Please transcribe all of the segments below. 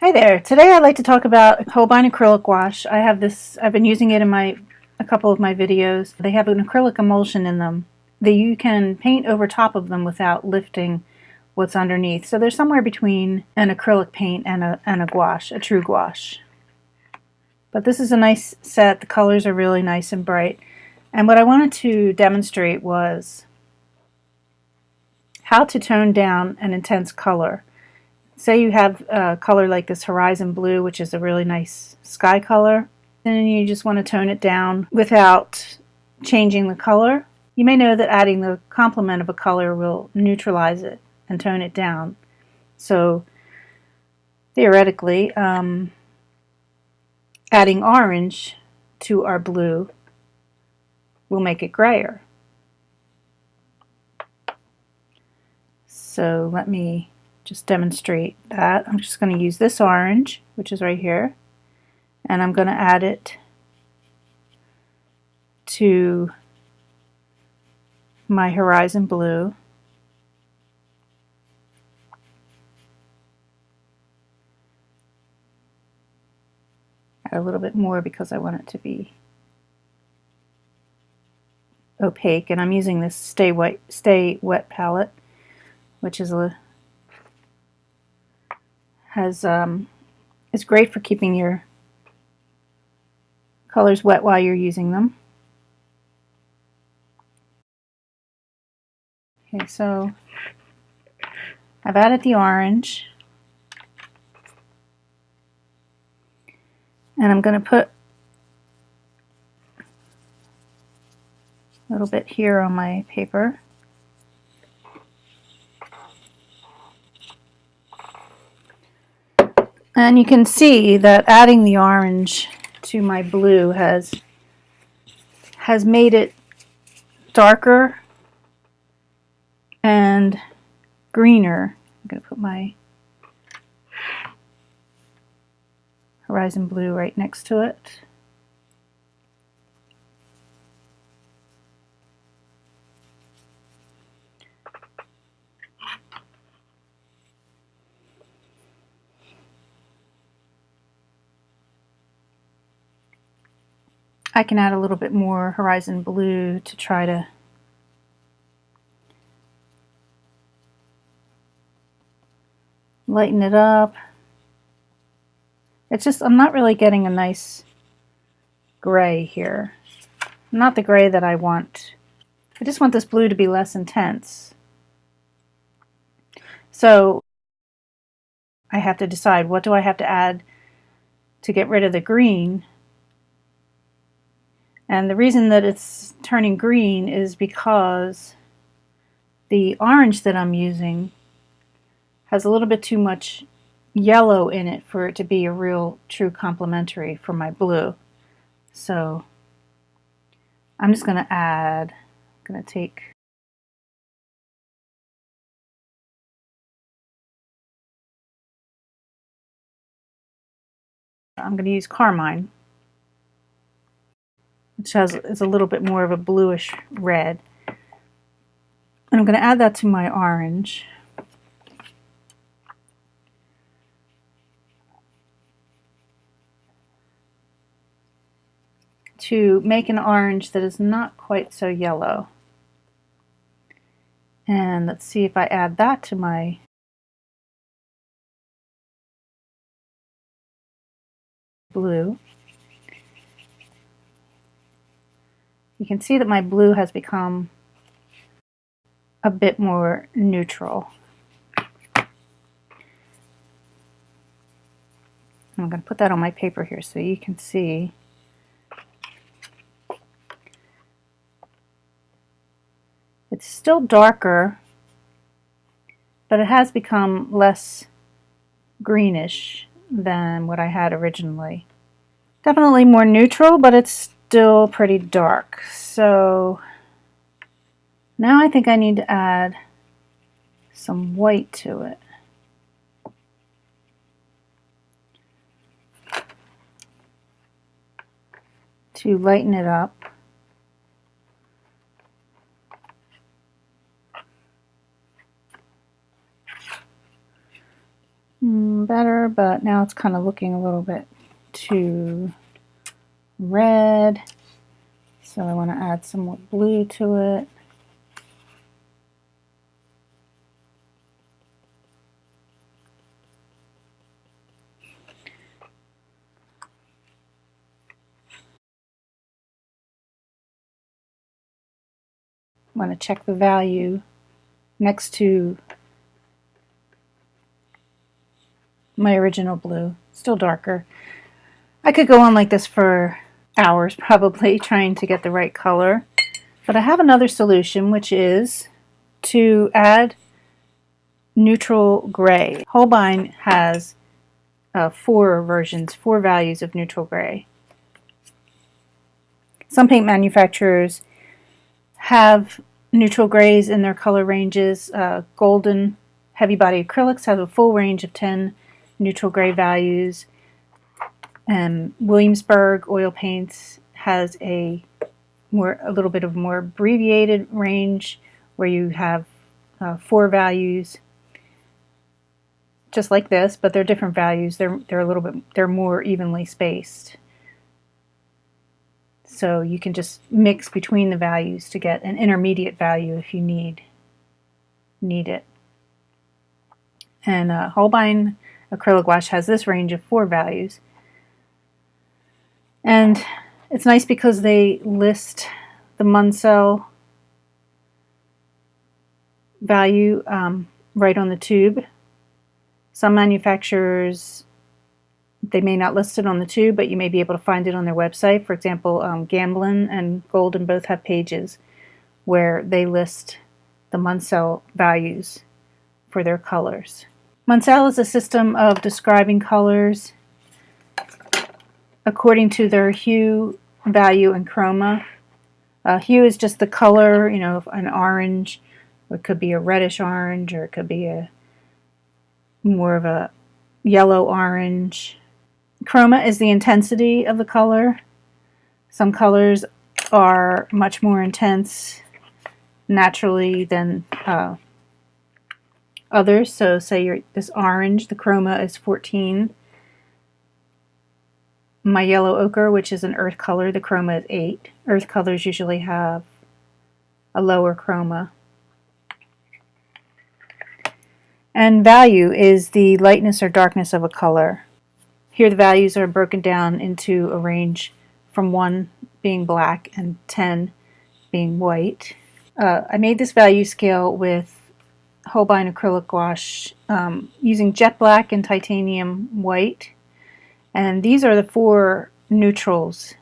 Hi there. Today I'd like to talk about Holbein Acryla Gouache. I've been using it in a couple of my videos. They have an acrylic emulsion in them that you can paint over top of them without lifting what's underneath. So they're somewhere between an acrylic paint and a gouache, a true gouache. But this is a nice set. The colors are really nice and bright. And what I wanted to demonstrate was how to tone down an intense color. Say you have a color like this horizon blue, which is a really nice sky color, and you just want to tone it down without changing the color. You may know that adding the complement of a color will neutralize it and tone it down. So theoretically, adding orange to our blue will make it grayer. So let me just demonstrate that. I'm just going to use this orange, which is right here, and I'm going to add it to my horizon blue. Add a little bit more because I want it to be opaque, and I'm using this Stay Wet palette, which is it's great for keeping your colors wet while you're using them. Okay, so I've added the orange, and I'm going to put a little bit here on my paper. And you can see that adding the orange to my blue has made it darker and greener. I'm going to put my horizon blue right next to it. I can add a little bit more horizon blue to try to lighten it up. It's just, I'm not really getting a nice gray here. Not the gray that I want. I just want this blue to be less intense. So I have to decide, what do I have to add to get rid of the green? And the reason that it's turning green is because the orange that I'm using has a little bit too much yellow in it for it to be a real true complementary for my blue. So I'm just going to add, I'm going to take I'm going to use carmine, which is a little bit more of a bluish red. And I'm going to add that to my orange. To make an orange that is not quite so yellow. And let's see if I add that to my blue. You can see that my blue has become a bit more neutral. I'm going to put that on my paper here so you can see. It's still darker, but it has become less greenish than what I had originally. Definitely more neutral, but it's still pretty dark. So now I think I need to add some white to it. To lighten it up. Better, but now it's kind of looking a little bit too red. So I want to add some more blue to it. I want to check the value next to my original blue, still darker. I could go on like this for hours probably trying to get the right color, but I have another solution, which is to add neutral gray. Holbein has 4 versions, 4 values of neutral gray. Some paint manufacturers have neutral grays in their color ranges. Golden heavy body acrylics have a full range of 10 neutral gray values, and Williamsburg oil paints has a little bit of more abbreviated range where you have 4 values, just like this, but they're different values. They're more evenly spaced. So you can just mix between the values to get an intermediate value if you need it. And Holbein Acryla Gouache has this range of 4 values. And it's nice because they list the Munsell value right on the tube. Some manufacturers, they may not list it on the tube, but you may be able to find it on their website. For example, Gamblin and Golden both have pages where they list the Munsell values for their colors. Munsell is a system of describing colors according to their hue, value, and chroma. Hue is just the color, you know, an orange. It could be a reddish orange, or it could be a more of a yellow orange. Chroma is the intensity of the color. Some colors are much more intense naturally than others. So say this orange, the chroma is 14. My yellow ochre, which is an earth color, the chroma is 8. Earth colors usually have a lower chroma. And value is the lightness or darkness of a color. Here the values are broken down into a range from 1 being black and 10 being white. I made this value scale with Holbein Acryla Gouache using jet black and titanium white. And these are the 4 neutrals,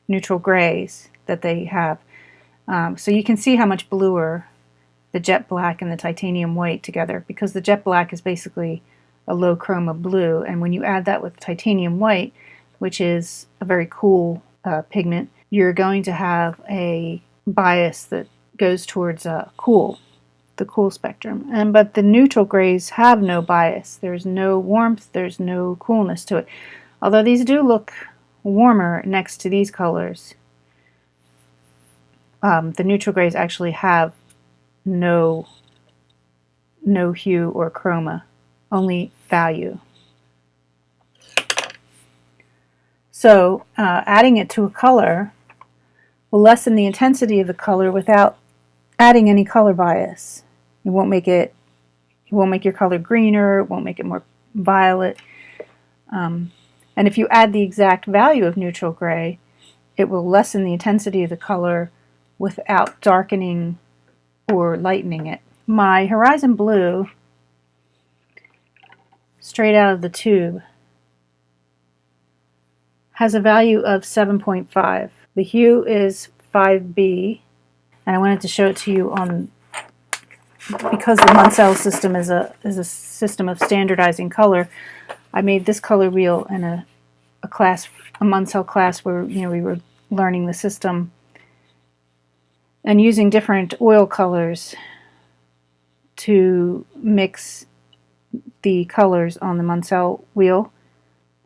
neutral grays that they have. So you can see how much bluer the jet black and the titanium white together, because the jet black is basically a low chroma blue, and when you add that with titanium white, which is a very cool pigment, you're going to have a bias that goes towards the cool spectrum. But the neutral grays have no bias. There's no warmth, there's no coolness to it. Although these do look warmer next to these colors, the neutral grays actually have no hue or chroma, only value. So adding it to a color will lessen the intensity of the color without adding any color bias. It won't make your color greener, it won't make it more violet. And if you add the exact value of neutral gray, it will lessen the intensity of the color without darkening or lightening it. My horizon blue, straight out of the tube, has a value of 7.5. The hue is 5B, and I wanted to show it to you on, because the Munsell system is a system of standardizing color. I made this color wheel in a Munsell class where we were learning the system and using different oil colors to mix the colors on the Munsell wheel.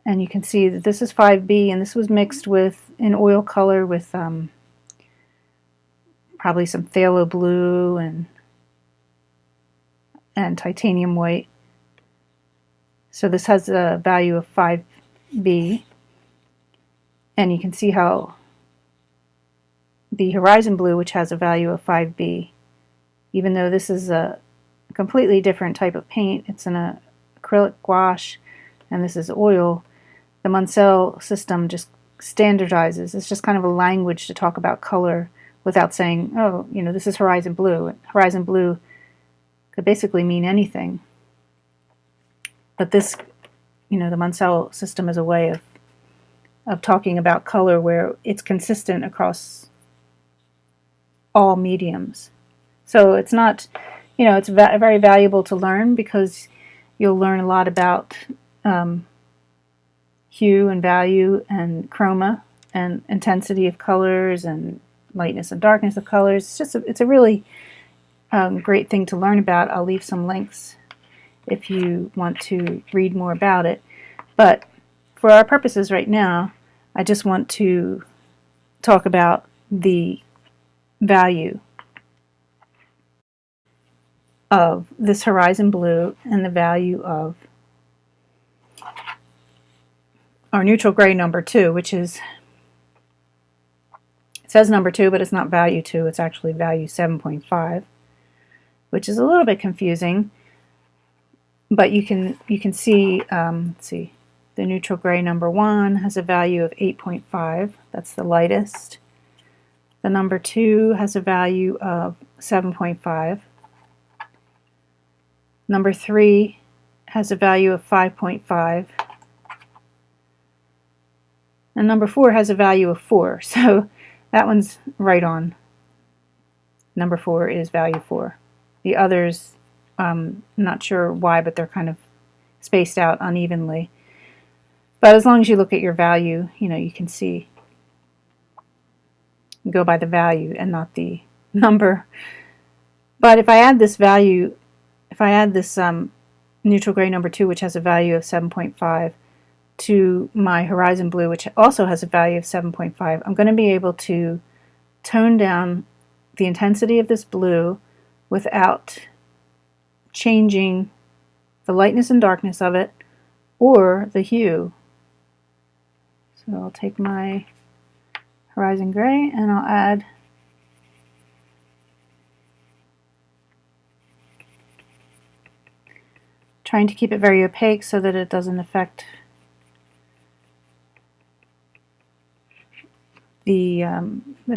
And you can see that this is 5B, and this was mixed with an oil color with probably some phthalo blue and titanium white. So this has a value of 5B, and you can see how the horizon blue, which has a value of 5B, even though this is a completely different type of paint, it's an acrylic gouache, and this is oil, the Munsell system just standardizes. It's just kind of a language to talk about color without saying, oh, you know, this is horizon blue. Horizon blue could basically mean anything. But this, you know, the Munsell system is a way of talking about color where it's consistent across all mediums. So it's not, you know, it's very valuable to learn because you'll learn a lot about hue and value and chroma and intensity of colors and lightness and darkness of colors. It's just it's a really great thing to learn about. I'll leave some links if you want to read more about it. But for our purposes right now, I just want to talk about the value of this horizon blue and the value of our neutral gray number 2, which is, it says number 2, but it's not value 2, it's actually value 7.5, which is a little bit confusing. But you can see, let's see, the neutral gray number 1 has a value of 8.5, that's the lightest. The number 2 has a value of 7.5. Number 3 has a value of 5.5. And number 4 has a value of 4, so that one's right on. Number 4 is value 4. The others, not sure why, but they're kind of spaced out unevenly. But as long as you look at your value, you know, you can see, you go by the value and not the number. But if I add this value, if I add this neutral gray number 2, which has a value of 7.5, to my horizon blue, which also has a value of 7.5, I'm going to be able to tone down the intensity of this blue without changing the lightness and darkness of it or the hue. So I'll take my horizon gray and I'll add trying to keep it very opaque so that it doesn't affect the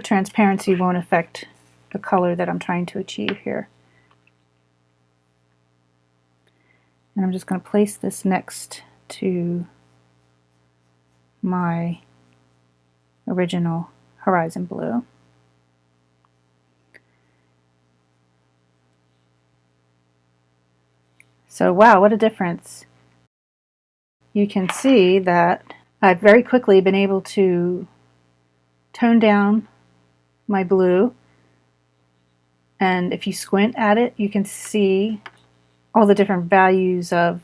transparency, won't affect the color that I'm trying to achieve here. And I'm just going to place this next to my original horizon blue. So wow, what a difference. You can see that I've very quickly been able to tone down my blue, and if you squint at it, you can see all the different values of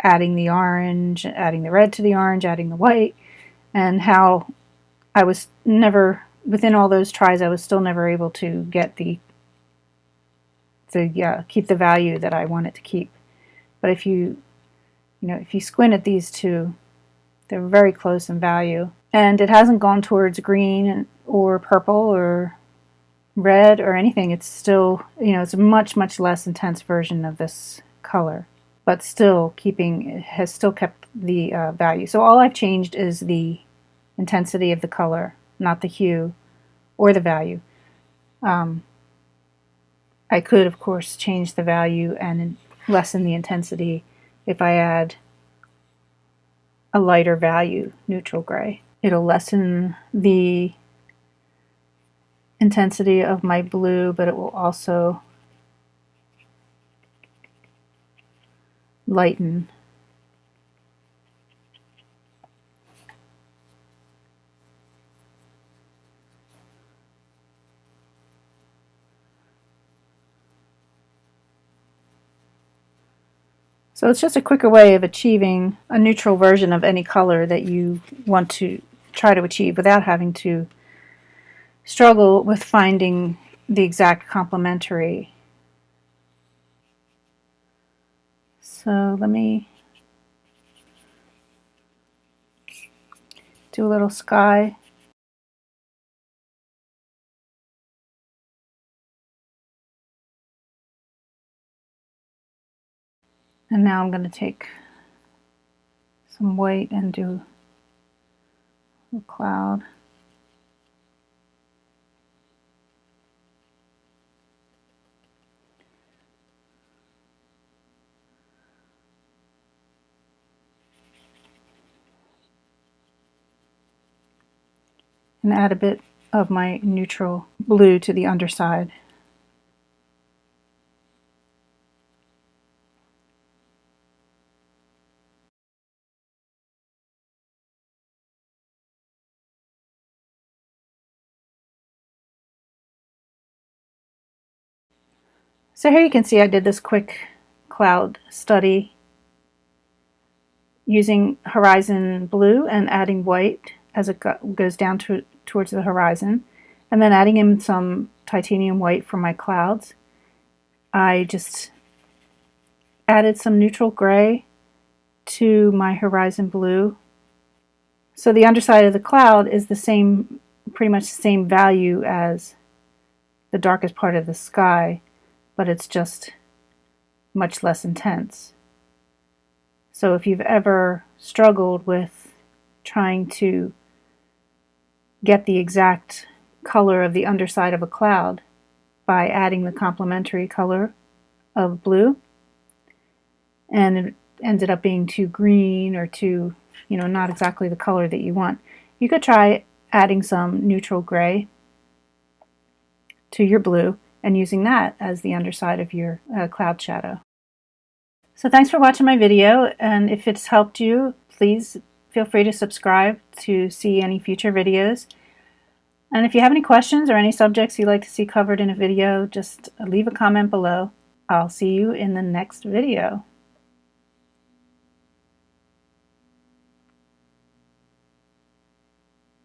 adding the orange, adding the red to the orange, adding the white, and how I was never, within all those tries, I was still never able to get keep the value that I wanted to keep. But if you squint at these two, they're very close in value. And it hasn't gone towards green or purple or red or anything. It's still, it's a much, much less intense version of this color, but still it has still kept the value. So all I've changed is the intensity of the color, not the hue or the value. I could, of course, change the value and lessen the intensity if I add a lighter value neutral gray. It'll lessen the intensity of my blue, but it will also lighten So it's just a quicker way of achieving a neutral version of any color that you want to try to achieve without having to struggle with finding the exact complementary. So So let me do a little sky. And now I'm going to take some white and do a cloud. And add a bit of my neutral blue to the underside. So here you can see I did this quick cloud study using horizon blue and adding white as it goes down towards the horizon, and then adding in some titanium white for my clouds. I just added some neutral gray to my horizon blue. So the underside of the cloud is the same, pretty much the same value as the darkest part of the sky, but it's just much less intense. So if you've ever struggled with trying to get the exact color of the underside of a cloud by adding the complementary color of blue, and it ended up being too green or too, not exactly the color that you want, you could try adding some neutral gray to your blue and using that as the underside of your cloud shadow. So thanks for watching my video, and if it's helped you, please feel free to subscribe to see any future videos. And if you have any questions or any subjects you'd like to see covered in a video, just leave a comment below. I'll see you in the next video.